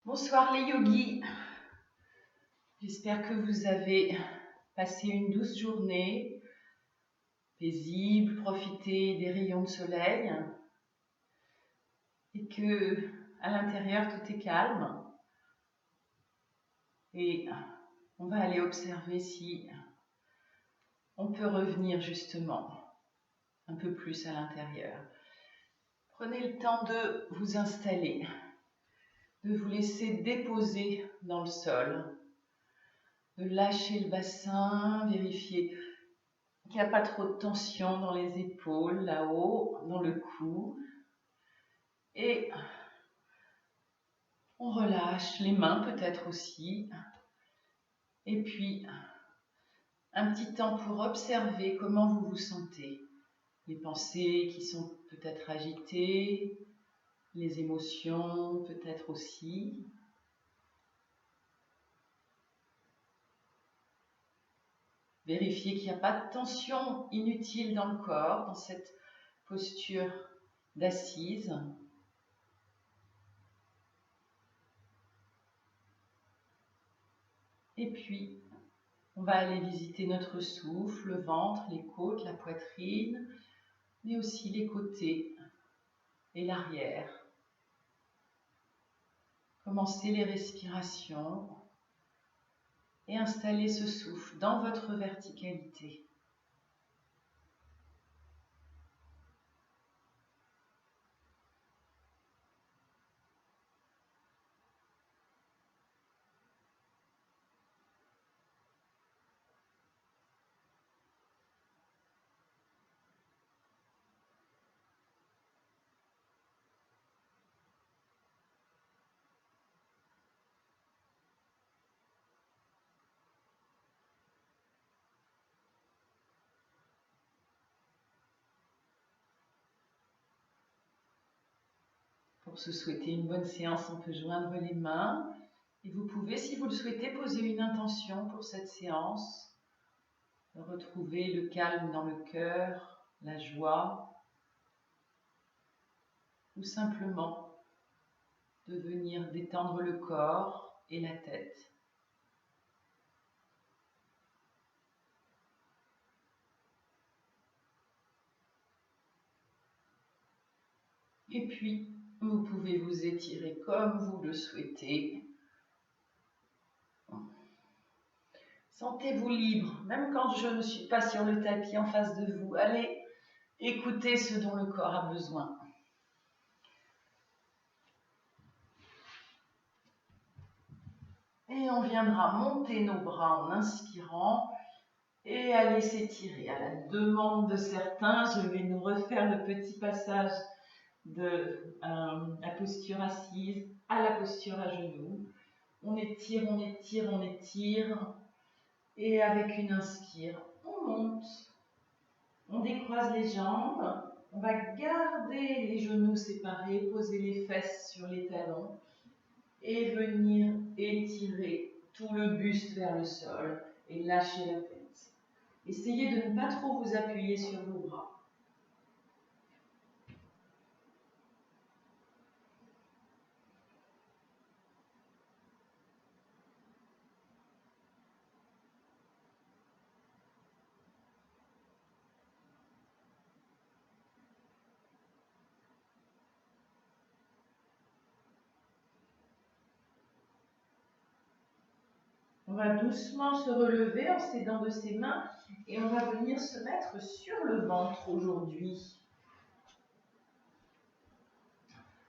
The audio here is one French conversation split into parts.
Bonsoir les yogis, j'espère que vous avez passé une douce journée, paisible, profitez des rayons de soleil et que à l'intérieur tout est calme. Et on va aller observer si on peut revenir justement un peu plus à l'intérieur. Prenez le temps de vous installer, de vous laisser déposer dans le sol, de lâcher le bassin, vérifier qu'il n'y a pas trop de tension dans les épaules, là-haut, dans le cou. Et on relâche les mains peut-être aussi. Et puis, un petit temps pour observer comment vous vous sentez. Les pensées qui sont peut-être agitées, les émotions peut-être aussi. Vérifiez qu'il n'y a pas de tension inutile dans le corps, dans cette posture d'assise. Et puis, on va aller visiter notre souffle, le ventre, les côtes, la poitrine, mais aussi les côtés et l'arrière. Commencez les respirations et installez ce souffle dans votre verticalité. Pour se souhaiter une bonne séance, on peut joindre les mains et vous pouvez, si vous le souhaitez, poser une intention pour cette séance. Retrouver le calme dans le cœur, la joie, ou simplement de venir détendre le corps et la tête. Et puis, vous pouvez vous étirer comme vous le souhaitez. Sentez-vous libre, même quand je ne suis pas sur le tapis en face de vous. Allez écouter ce dont le corps a besoin. Et on viendra monter nos bras en inspirant et aller s'étirer. À la demande de certains, je vais nous refaire le petit passage de la posture assise à la posture à genoux. On étire, on étire, on étire. Et avec une inspire, on monte. On décroise les jambes. On va garder les genoux séparés, poser les fesses sur les talons et venir étirer tout le buste vers le sol et lâcher la tête. Essayez de ne pas trop vous appuyer sur vos bras. On va doucement se relever en s'aidant de ses mains et on va venir se mettre sur le ventre aujourd'hui.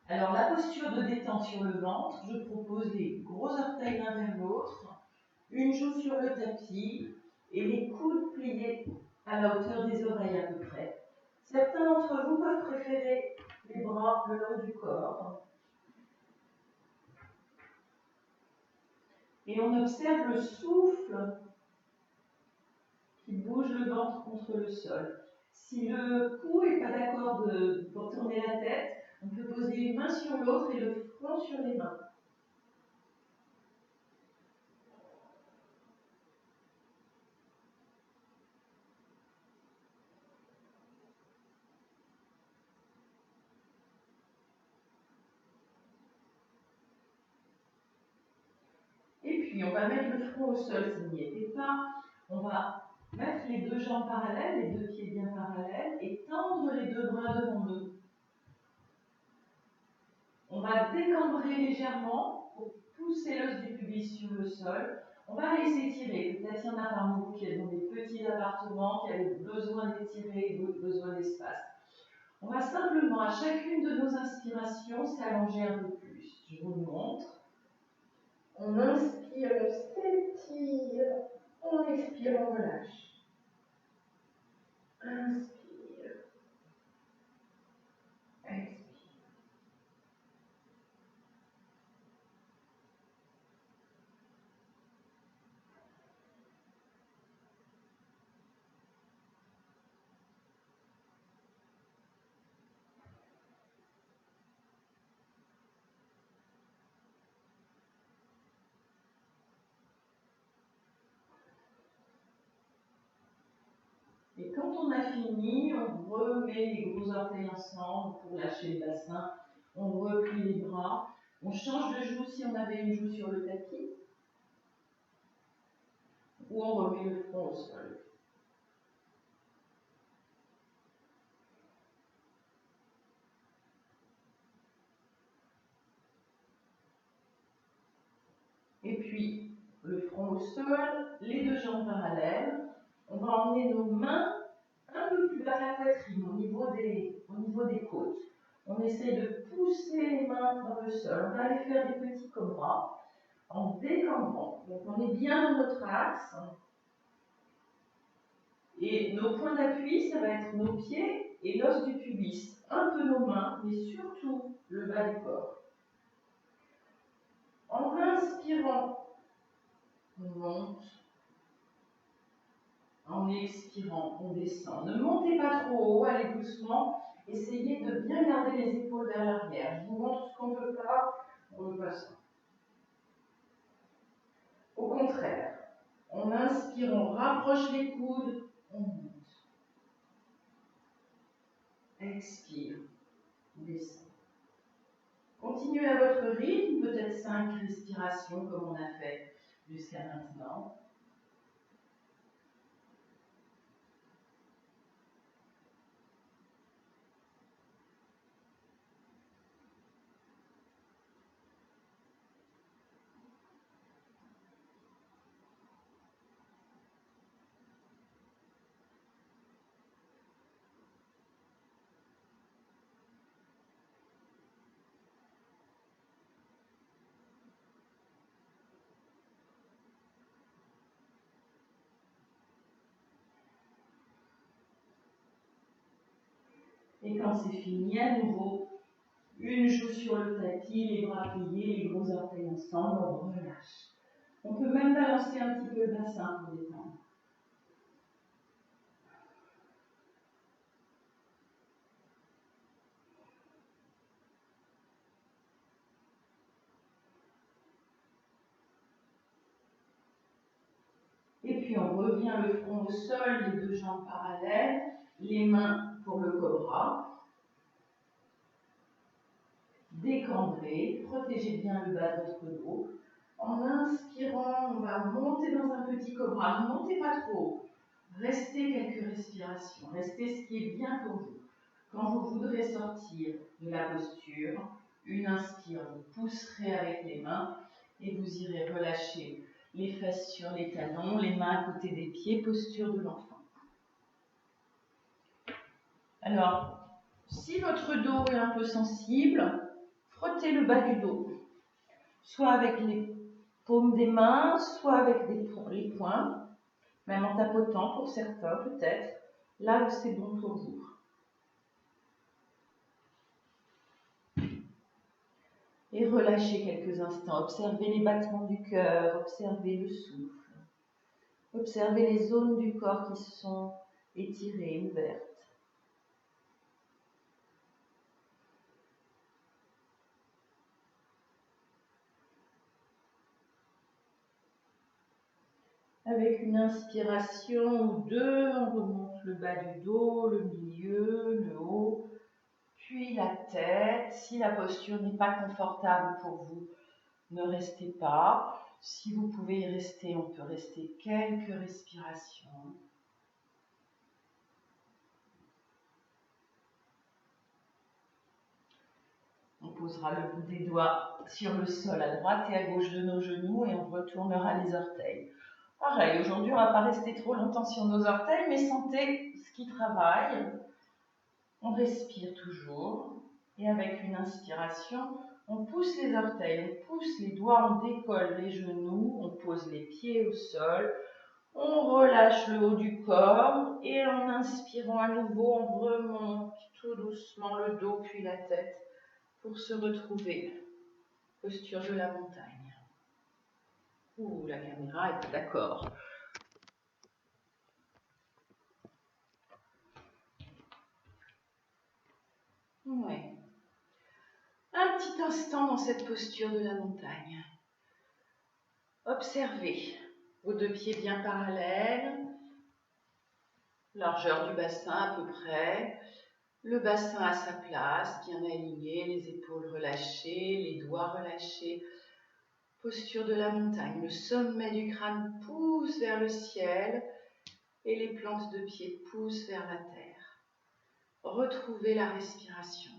Alors la posture de détente sur le ventre, je propose les gros orteils l'un vers l'autre, une joue sur le tapis et les coudes pliés à la hauteur des oreilles à peu près. Certains d'entre vous peuvent préférer les bras le long du corps. Et on observe le souffle qui bouge le ventre contre le sol. Si le cou n'est pas d'accord pour tourner la tête, on peut poser une main sur l'autre et le front sur les mains. puis on va mettre le front au sol s'il n'y était pas. On va mettre les deux jambes parallèles, les deux pieds bien parallèles et tendre les deux bras devant nous. On va décambrer légèrement pour pousser l'os du pubis sur le sol. On va laisser tirer. Peut-être qu'il y en a parmi vous qui êtes dans des petits appartements, qui avez besoin d'étirer, besoin d'espace. On va simplement, à chacune de nos inspirations, s'allonger un peu plus. Je vous le montre. On inspire, on s'étire. On expire, on relâche. Inspire. Expire. Et quand on a fini, on remet les gros orteils ensemble pour lâcher le bassin. On replie les bras. On change de joue si on avait une joue sur le tapis. Ou on remet le front au sol. Et puis, le front au sol, les deux jambes parallèles. On va emmener nos mains un peu plus bas de la poitrine, au niveau des côtes. On essaie de pousser les mains dans le sol. On va aller faire des petits cobras en décambrant. Donc on est bien dans notre axe. Et nos points d'appui, ça va être nos pieds et l'os du pubis. Un peu nos mains, mais surtout le bas du corps. En inspirant, on monte. En expirant, on descend. Ne montez pas trop haut, allez doucement. Essayez de bien garder les épaules vers l'arrière. Je vous montre ce qu'on ne peut pas, on ne peut pas ça. Au contraire, on inspire, on rapproche les coudes, on monte. Expire, on descend. Continuez à votre rythme, peut-être 5 respirations comme on a fait jusqu'à maintenant. Et quand c'est fini, à nouveau, une joue sur le tapis, les bras pliés, les gros orteils ensemble, on relâche. On peut même balancer un petit peu le bassin pour détendre. Et puis on revient le front au sol, les deux jambes parallèles, les mains pour le cobra. Décambrez, protégez bien le bas de votre dos. En inspirant, on va monter dans un petit cobra. Ne montez pas trop haut. Restez quelques respirations. Restez ce qui est bien pour vous. Quand vous voudrez sortir de la posture, une inspire, vous pousserez avec les mains et vous irez relâcher les fesses sur les talons, les mains à côté des pieds, posture de l'enfant. Alors, si votre dos est un peu sensible, frottez le bas du dos, soit avec les paumes des mains, soit avec les poings, même en tapotant pour certains peut-être, là où c'est bon pour vous. Et relâchez quelques instants, observez les battements du cœur, observez le souffle, observez les zones du corps qui sont étirées, ouvertes. Avec une inspiration ou deux, on remonte le bas du dos, le milieu, le haut, puis la tête. Si la posture n'est pas confortable pour vous, ne restez pas. Si vous pouvez y rester, on peut rester quelques respirations. On posera le bout des doigts sur le sol à droite et à gauche de nos genoux et on retournera les orteils. Pareil, aujourd'hui, on ne va pas rester trop longtemps sur nos orteils, mais sentez ce qui travaille. On respire toujours et avec une inspiration, on pousse les orteils, on pousse les doigts, on décolle les genoux, on pose les pieds au sol, on relâche le haut du corps et en inspirant à nouveau, on remonte tout doucement le dos puis la tête pour se retrouver. Posture de la montagne. Ouh, la caméra est d'accord. Ouais. Un petit instant dans cette posture de la montagne. Observez vos deux pieds bien parallèles, largeur du bassin à peu près, le bassin à sa place, bien aligné, les épaules relâchées, les doigts relâchés. Posture de la montagne, le sommet du crâne pousse vers le ciel et les plantes de pied poussent vers la terre. Retrouvez la respiration.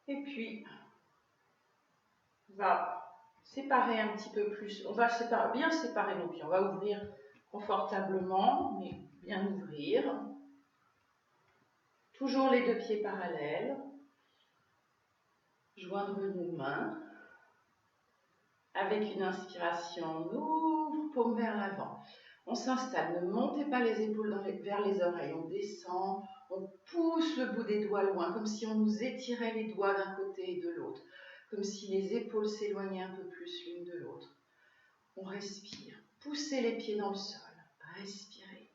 Et puis, on va séparer un petit peu plus, on va bien séparer nos pieds, on va ouvrir confortablement, mais bien ouvrir. Toujours les deux pieds parallèles. Joindre nos mains. Avec une inspiration, on ouvre, paume vers l'avant. On s'installe, ne montez pas les épaules vers les oreilles, on descend, on pousse le bout des doigts loin, comme si on nous étirait les doigts d'un côté et de l'autre, comme si les épaules s'éloignaient un peu plus l'une de l'autre. On respire, poussez les pieds dans le sol, respirez.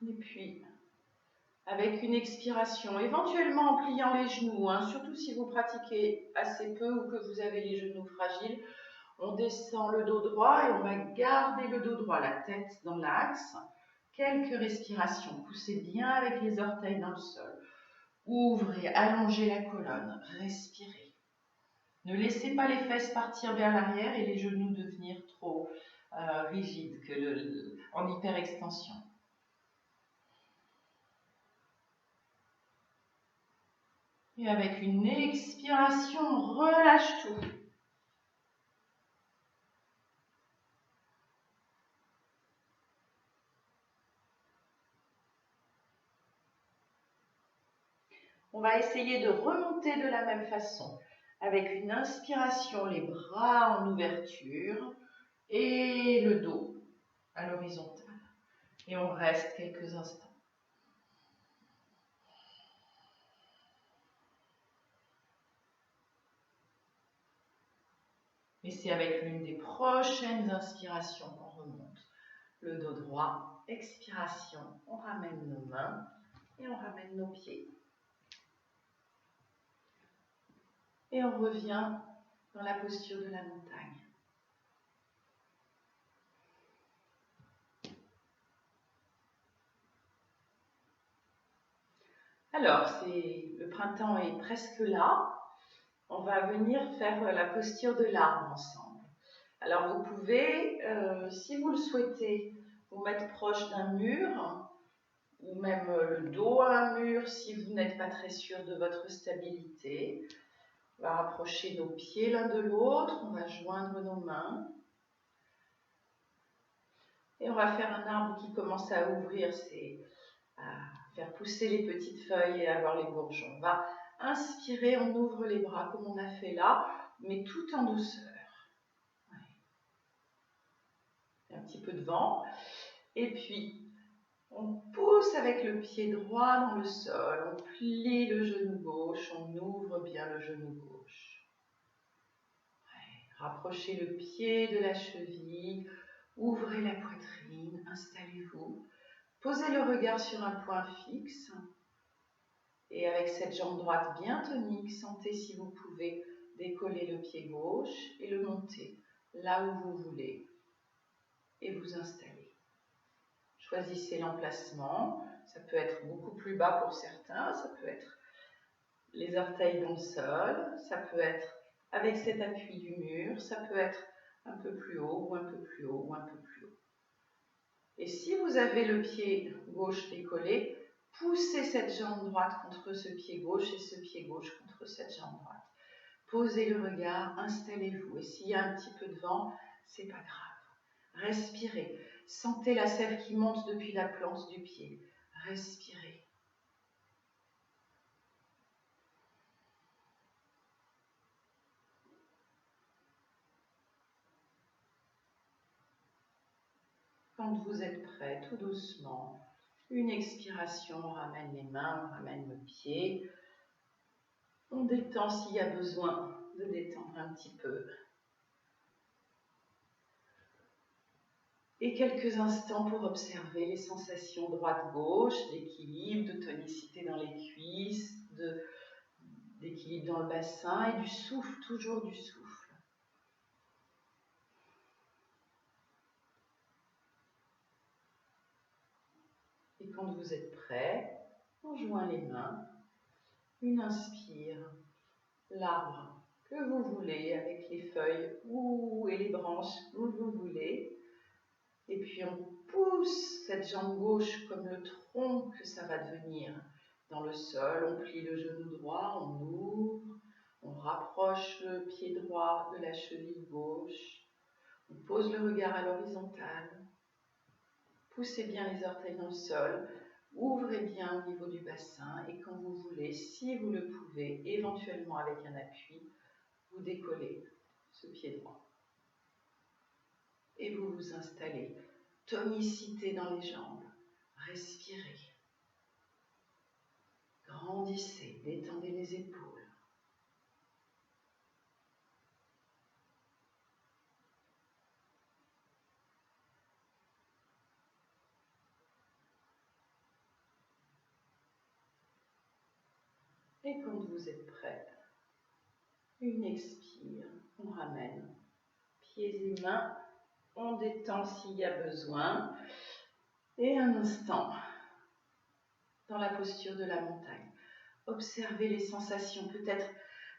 Et puis, avec une expiration, éventuellement en pliant les genoux, surtout si vous pratiquez assez peu ou que vous avez les genoux fragiles, on descend le dos droit et on va garder le dos droit, la tête dans l'axe. Quelques respirations, poussez bien avec les orteils dans le sol. Ouvrez, allongez la colonne, respirez. Ne laissez pas les fesses partir vers l'arrière et les genoux devenir trop rigides en hyperextension. Et avec une expiration, on relâche tout. On va essayer de remonter de la même façon. Avec une inspiration, les bras en ouverture et le dos à l'horizontale. Et on reste quelques instants. Et c'est avec l'une des prochaines inspirations qu'on remonte. Le dos droit, expiration, on ramène nos mains et on ramène nos pieds. Et on revient dans la posture de la montagne. Alors, le printemps est presque là. On va venir faire la posture de l'arbre ensemble. Alors, vous pouvez, si vous le souhaitez, vous mettre proche d'un mur ou même le dos à un mur si vous n'êtes pas très sûr de votre stabilité. On va rapprocher nos pieds l'un de l'autre, on va joindre nos mains. Et on va faire un arbre qui commence à ouvrir, à faire pousser les petites feuilles et avoir les bourgeons. On va inspirer, on ouvre les bras comme on a fait là, mais tout en douceur. Ouais. Un petit peu de vent. Et puis, on pousse avec le pied droit dans le sol, on plie le genou gauche, on ouvre bien le genou gauche. Ouais. Rapprochez le pied de la cheville, Ouvrez la poitrine, installez-vous. Posez le regard sur un point fixe. Et avec cette jambe droite bien tonique, sentez si vous pouvez décoller le pied gauche et le monter là où vous voulez. Et vous installez. Choisissez l'emplacement. Ça peut être beaucoup plus bas pour certains. Ça peut être les orteils dans le sol. Ça peut être avec cet appui du mur. Ça peut être un peu plus haut ou un peu plus haut ou un peu plus haut. Et si vous avez le pied gauche décollé, poussez cette jambe droite contre ce pied gauche et ce pied gauche contre cette jambe droite. Posez le regard, installez-vous. Et s'il y a un petit peu de vent, c'est pas grave. Respirez. Sentez la sève qui monte depuis la plante du pied. Respirez. Quand vous êtes prêt, tout doucement, une expiration, on ramène les mains, on ramène le pied. On détend s'il y a besoin de détendre un petit peu. Et quelques instants pour observer les sensations droite-gauche, d'équilibre, de tonicité dans les cuisses, d'équilibre dans le bassin et du souffle, toujours du souffle. Et quand vous êtes prêt, on joint les mains, une inspire, l'arbre que vous voulez avec les feuilles et les branches où vous voulez. Et puis on pousse cette jambe gauche comme le tronc que ça va devenir dans le sol. On plie le genou droit, on ouvre, on rapproche le pied droit de la cheville gauche. On pose le regard à l'horizontale. Poussez bien les orteils dans le sol. Ouvrez bien au niveau du bassin et quand vous voulez, si vous le pouvez, éventuellement avec un appui, vous décollez ce pied droit. Et vous vous installez. Tonicité dans les jambes. Respirez. Grandissez, détendez les épaules. Et quand vous êtes prêt, une expire, on ramène pieds et mains, on détend s'il y a besoin. Et un instant, dans la posture de la montagne, observez les sensations peut-être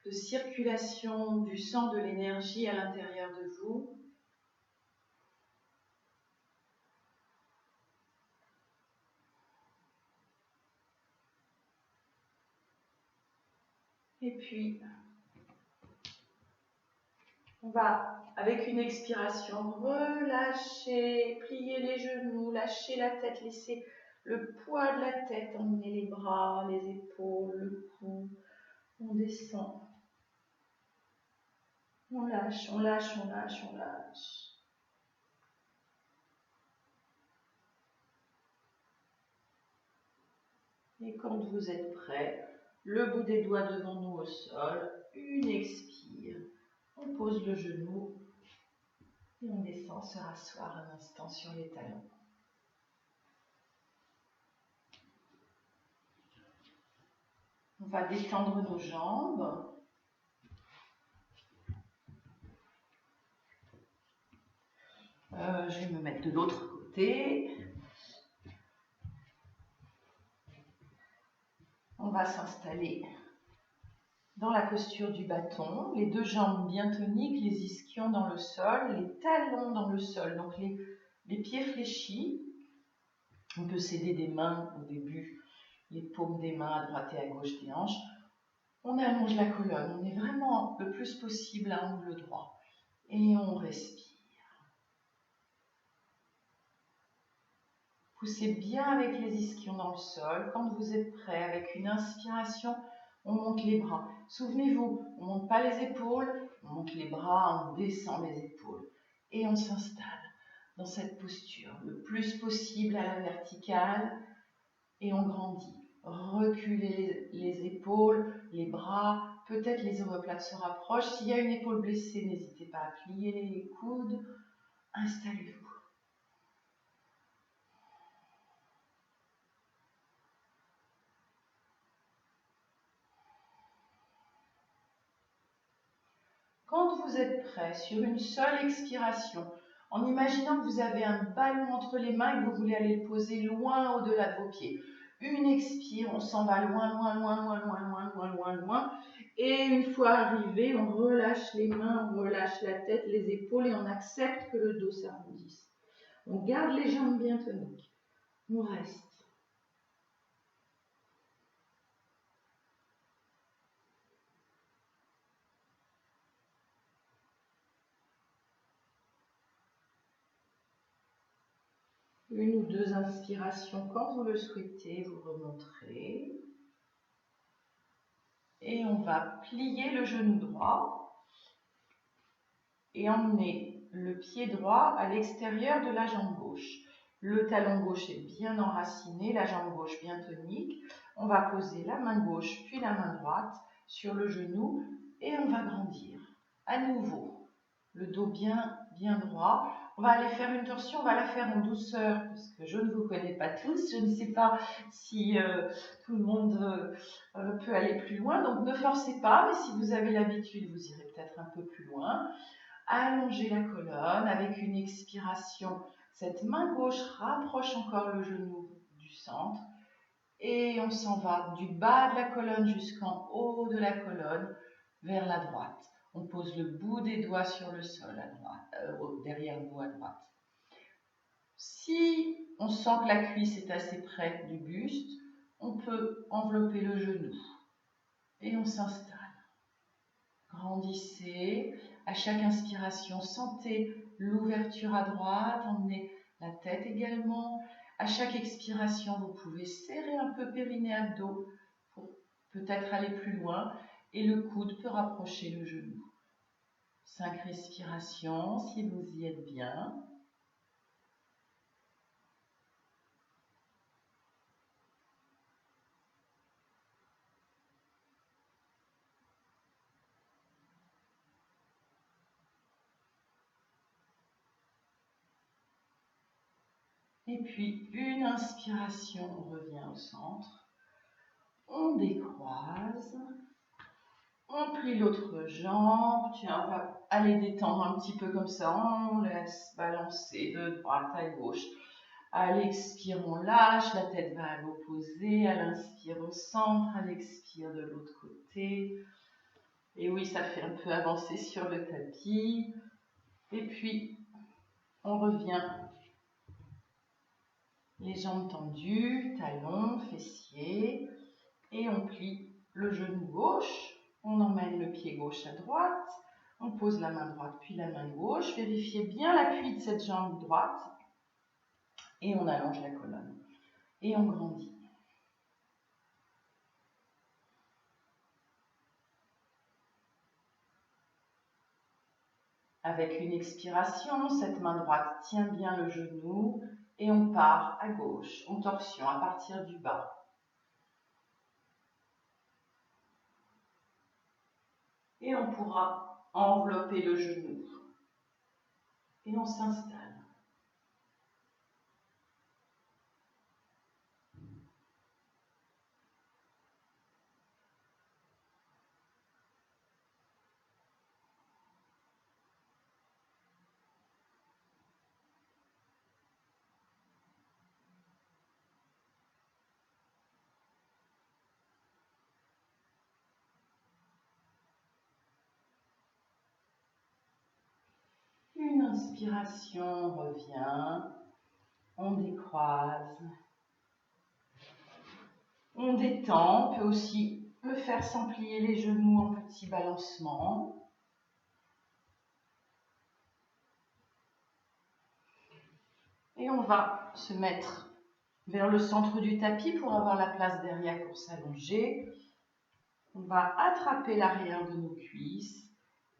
de circulation du sang, de l'énergie à l'intérieur de vous. Et puis, on va, avec une expiration, relâcher, plier les genoux, lâcher la tête, laisser le poids de la tête, emmener les bras, les épaules, le cou. On descend. On lâche, on lâche, on lâche, on lâche. Et quand vous êtes prêt, le bout des doigts devant nous au sol, une expire. On pose le genou et on descend se rasseoir un instant sur les talons. On va détendre nos jambes. Je vais me mettre de l'autre côté. On va s'installer dans la posture du bâton, les deux jambes bien toniques, les ischions dans le sol, les talons dans le sol, donc les pieds fléchis. On peut s'aider des mains au début, les paumes des mains à droite et à gauche des hanches. On allonge la colonne, on est vraiment le plus possible à angle droit. Et on respire. Poussez bien avec les ischions dans le sol. Quand vous êtes prêt, avec une inspiration, on monte les bras. Souvenez-vous, on ne monte pas les épaules, on monte les bras, on descend les épaules. Et on s'installe dans cette posture le plus possible à la verticale. Et on grandit. Reculez les épaules, les bras, peut-être les omoplates se rapprochent. S'il y a une épaule blessée, n'hésitez pas à plier les coudes. Installez-vous. Quand vous êtes prêt, sur une seule expiration, en imaginant que vous avez un ballon entre les mains et que vous voulez aller le poser loin au-delà de vos pieds. Une expire, on s'en va loin, loin, loin, loin, loin, loin, loin, loin, loin. Et une fois arrivé, on relâche les mains, on relâche la tête, les épaules et on accepte que le dos s'arrondisse. On garde les jambes bien toniques. On reste. Une ou deux inspirations quand vous le souhaitez, vous remonterez. Et on va plier le genou droit et emmener le pied droit à l'extérieur de la jambe gauche. Le talon gauche est bien enraciné, la jambe gauche bien tonique. On va poser la main gauche puis la main droite sur le genou et on va grandir. À nouveau, le dos bien droit. On va aller faire une torsion, on va la faire en douceur parce que je ne vous connais pas tous. Je ne sais pas si tout le monde peut aller plus loin. Donc ne forcez pas, mais si vous avez l'habitude, vous irez peut-être un peu plus loin. Allongez la colonne avec une expiration. Cette main gauche rapproche encore le genou du centre et on s'en va du bas de la colonne jusqu'en haut de la colonne vers la droite. On pose le bout des doigts sur le sol à droite, derrière vous à droite. Si on sent que la cuisse est assez près du buste, on peut envelopper le genou et on s'installe. Grandissez. À chaque inspiration, sentez l'ouverture à droite, emmenez la tête également. À chaque expiration, vous pouvez serrer un peu périnée abdos pour peut-être aller plus loin et le coude peut rapprocher le genou. 5 respirations si vous y êtes bien. Et puis une inspiration, on revient au centre. On décroise. On plie l'autre jambe. Tiens, on va aller détendre un petit peu comme ça. On laisse balancer de droite à gauche. À l'expire, on lâche. La tête va à l'opposé. À l'inspire, au centre. À l'expire, de l'autre côté. Et oui, ça fait un peu avancer sur le tapis. Et puis, on revient. Les jambes tendues, talons, fessiers. Et on plie le genou gauche. On emmène le pied gauche à droite. On pose la main droite puis la main gauche. Vérifiez bien l'appui de cette jambe droite. Et on allonge la colonne. Et on grandit. Avec une expiration, cette main droite tient bien le genou. Et on part à gauche, en torsion, à partir du bas. Et on pourra envelopper le genou. Et on s'installe. Une inspiration, on revient, on décroise, on détend, on peut aussi le faire sans plier les genoux en petit balancement. Et on va se mettre vers le centre du tapis pour avoir la place derrière pour s'allonger. On va attraper l'arrière de nos cuisses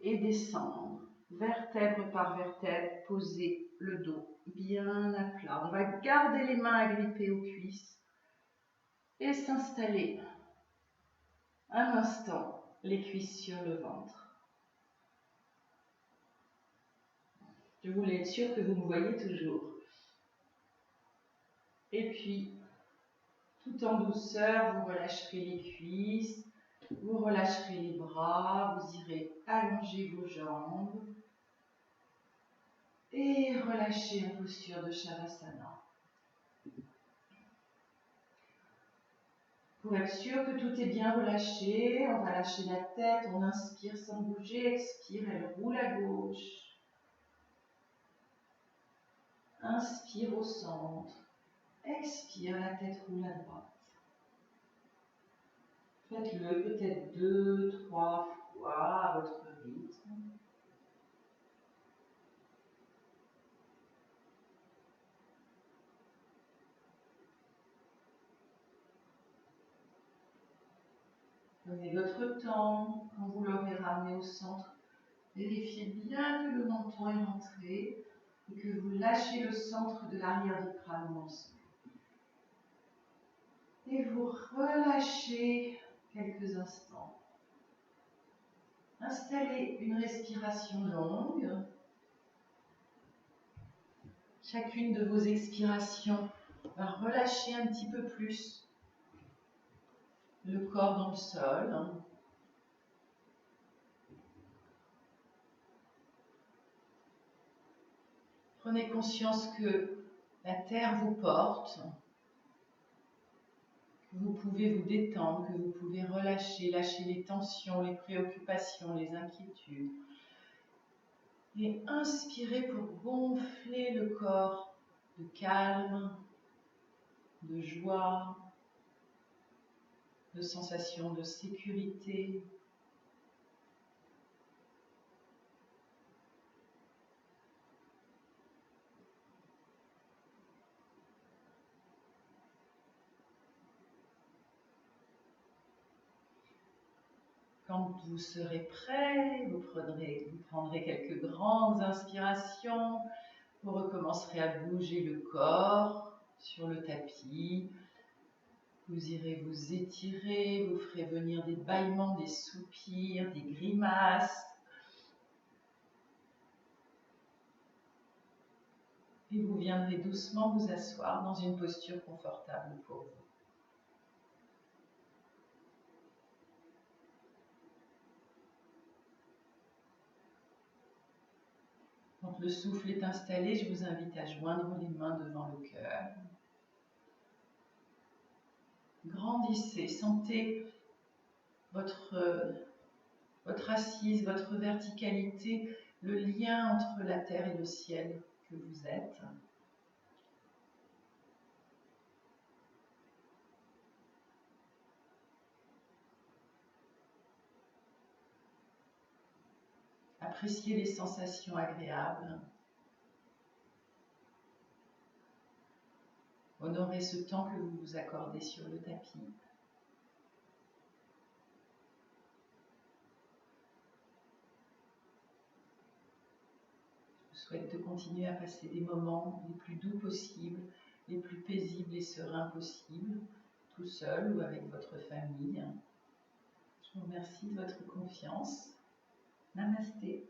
et descendre, vertèbre par vertèbre, poser le dos bien à plat. On va garder les mains agrippées aux cuisses et s'installer un instant, les cuisses sur le ventre. Je voulais être sûre que vous me voyez toujours. Et puis, tout en douceur, vous relâcherez les cuisses. Vous relâcherez les bras, vous irez allonger vos jambes et relâcher en posture de Shavasana. Pour être sûr que tout est bien relâché, on va lâcher la tête, on inspire sans bouger, expire, elle roule à gauche. Inspire au centre, expire, la tête roule à droite. Faites-le peut-être 2, 3 fois à votre rythme. Prenez votre temps. Quand vous l'aurez ramené au centre, vérifiez bien que le menton est rentré et que vous lâchez le centre de l'arrière du crâne dans le sol. Et vous relâchez quelques instants. Installez une respiration longue. Chacune de vos expirations va relâcher un petit peu plus le corps dans le sol. Prenez conscience que la terre vous porte, que vous pouvez vous détendre, que vous pouvez relâcher, lâcher les tensions, les préoccupations, les inquiétudes. Et inspirez pour gonfler le corps de calme, de joie, de sensation de sécurité. Quand vous serez prêt, vous prendrez quelques grandes inspirations. Vous recommencerez à bouger le corps sur le tapis. Vous irez vous étirer, vous ferez venir des bâillements, des soupirs, des grimaces. Et vous viendrez doucement vous asseoir dans une posture confortable pour vous. Quand le souffle est installé, je vous invite à joindre les mains devant le cœur. Grandissez, sentez votre assise, votre verticalité, le lien entre la terre et le ciel que vous êtes. Appréciez les sensations agréables. Honorez ce temps que vous vous accordez sur le tapis. Je vous souhaite de continuer à passer des moments les plus doux possibles, les plus paisibles et sereins possibles, tout seul ou avec votre famille. Je vous remercie de votre confiance. Namasté.